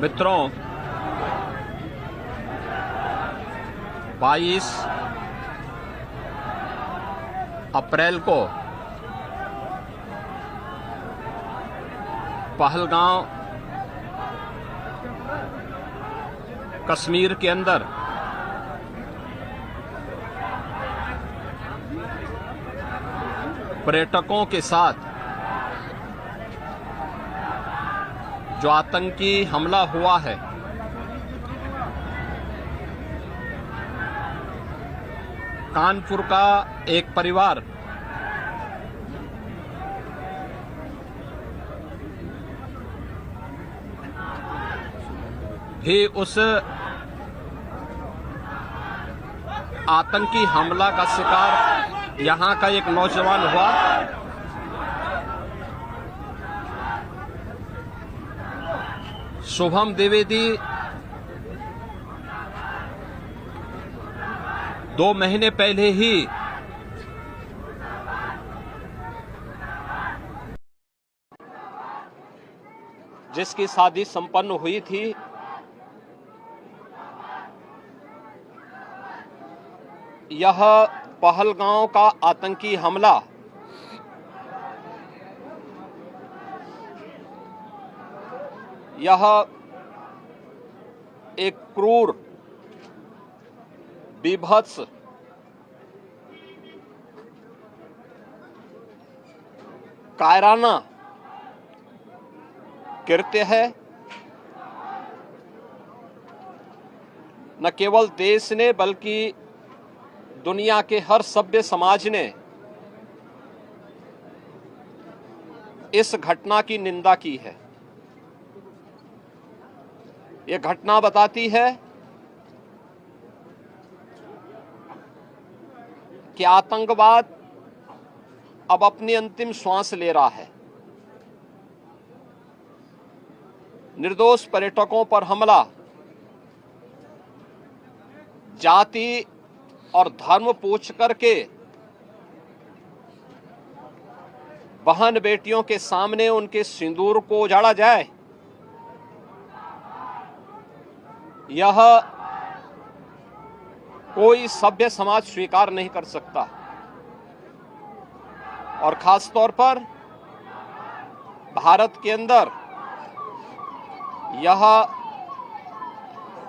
मित्रों, 22 अप्रैल को पहलगांव कश्मीर के अंदर पर्यटकों के साथ जो आतंकी हमला हुआ है, कानपुर का एक परिवार भी उस आतंकी हमला का शिकार यहां का एक नौजवान हुआ। शुभम द्विवेदी 2 महीने पहले ही जिसकी शादी संपन्न हुई थी, यह पहलगांव का आतंकी हमला यह एक क्रूर, बीभत्स, कायराना कृत्य है। न केवल देश ने बल्कि दुनिया के हर सभ्य समाज ने इस घटना की निंदा की है। यह घटना बताती है कि आतंकवाद अब अपनी अंतिम श्वास ले रहा है। निर्दोष पर्यटकों पर हमला जाति और धर्म पूछ करके बहन बेटियों के सामने उनके सिंदूर को उजाड़ा जाए, यह कोई सभ्य समाज स्वीकार नहीं कर सकता। और खास तौर पर भारत के अंदर यह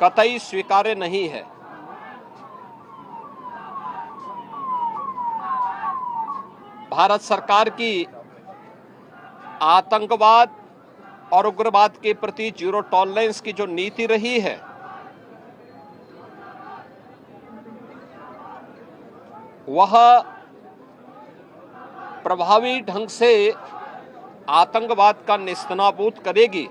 कतई स्वीकार्य नहीं है। भारत सरकार की आतंकवाद और उग्रवाद के प्रति जीरो टॉलरेंस की जो नीति रही है, वह प्रभावी ढंग से आतंकवाद का नेस्तनाबूद करेगी।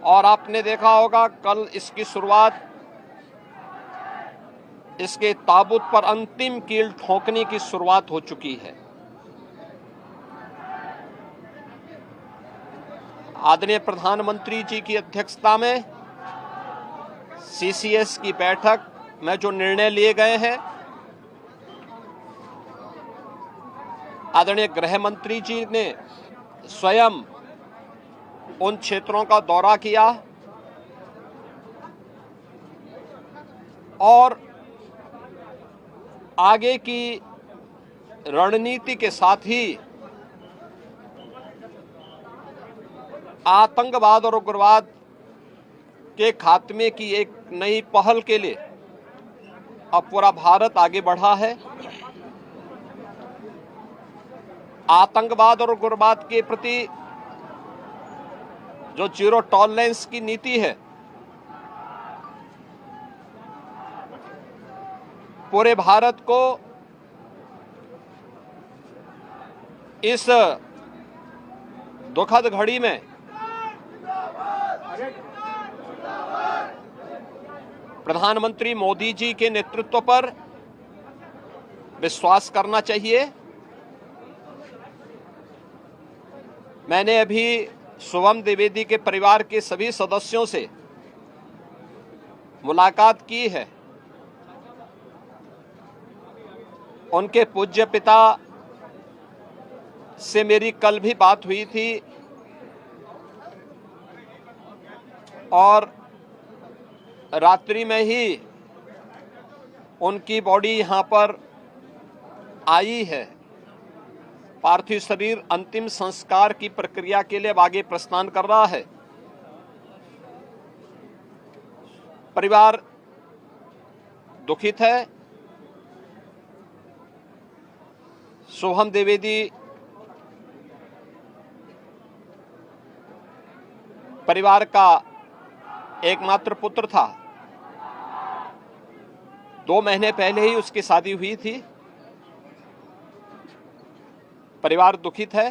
और आपने देखा होगा, कल इसकी शुरुआत, इसके ताबूत पर अंतिम कील ठोकने की शुरुआत हो चुकी है। आदरणीय प्रधानमंत्री जी की अध्यक्षता में सीसीएस की बैठक में जो निर्णय लिए गए हैं, आदरणीय गृह मंत्री जी ने स्वयं उन क्षेत्रों का दौरा किया और आगे की रणनीति के साथ ही आतंकवाद और उग्रवाद के खात्मे की एक नई पहल के लिए अब पूरा भारत आगे बढ़ा है। आतंकवाद और उग्रवाद के प्रति जो जीरो टॉलरेंस की नीति है, पूरे भारत को इस दुखद घड़ी में प्रधानमंत्री मोदी जी के नेतृत्व पर विश्वास करना चाहिए। मैंने अभी शुभम द्विवेदी के परिवार के सभी सदस्यों से मुलाकात की है। उनके पूज्य पिता से मेरी कल भी बात हुई थी। और रात्रि में ही उनकी बॉडी यहाँ पर आई है। पार्थिव शरीर अंतिम संस्कार की प्रक्रिया के लिए आगे प्रस्थान कर रहा है। परिवार दुखित है। शुभम द्विवेदी परिवार का एकमात्र पुत्र था। 2 महीने पहले ही उसकी शादी हुई थी। परिवार दुखित है।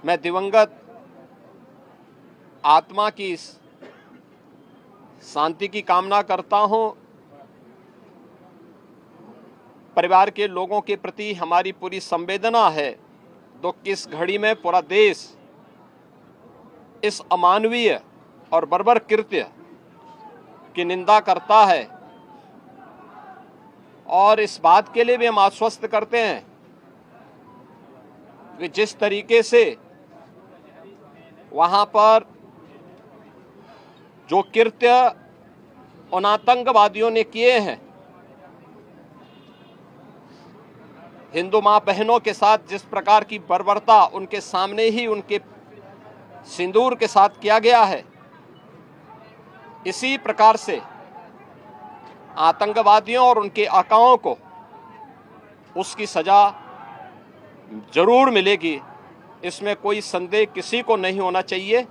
मैं दिवंगत आत्मा की शांति की कामना करता हूं। परिवार के लोगों के प्रति हमारी पूरी संवेदना है। दुख की इस घड़ी में पूरा देश इस अमानवीय और बर्बर कृत्य की निंदा करता है और इस बात के लिए भी हम आश्वस्त करते हैं कि जिस तरीके से वहां पर जो कृत्य उन आतंकवादियों ने किए हैं, हिंदू मां बहनों के साथ जिस प्रकार की बर्बरता उनके सामने ही उनके सिंदूर के साथ किया गया है, इसी प्रकार से आतंकवादियों और उनके आकाओं को उसकी सजा जरूर मिलेगी। इसमें कोई संदेह किसी को नहीं होना चाहिए।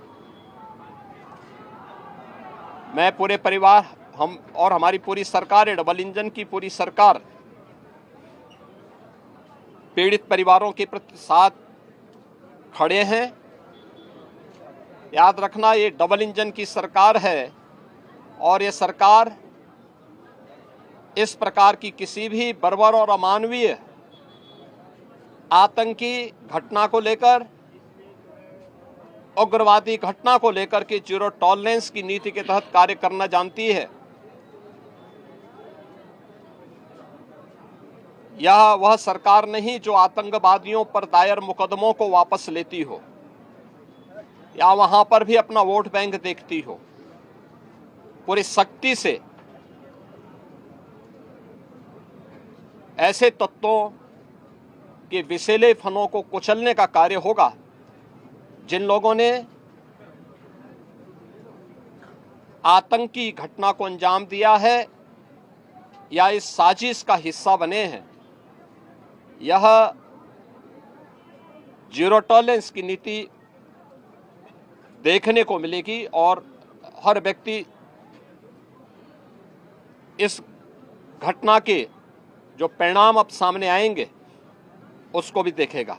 मैं पूरे परिवार, हम और हमारी पूरी सरकार, डबल इंजन की पूरी सरकार पीड़ित परिवारों के प्रति साथ खड़े हैं। याद रखना, ये डबल इंजन की सरकार है और ये सरकार इस प्रकार की किसी भी बर्बर और अमानवीय आतंकी घटना को लेकर, उग्रवादी घटना को लेकर के जीरो टॉलरेंस की नीति के तहत कार्य करना जानती है। यह वह सरकार नहीं जो आतंकवादियों पर दायर मुकदमों को वापस लेती हो या वहां पर भी अपना वोट बैंक देखती हो। पूरी सख्ती से ऐसे तत्वों के विषैले फनों को कुचलने का कार्य होगा जिन लोगों ने आतंकी घटना को अंजाम दिया है या इस साजिश का हिस्सा बने हैं। यह जीरो टॉलरेंस की नीति देखने को मिलेगी और हर व्यक्ति इस घटना के जो परिणाम अब सामने आएंगे उसको भी देखेगा।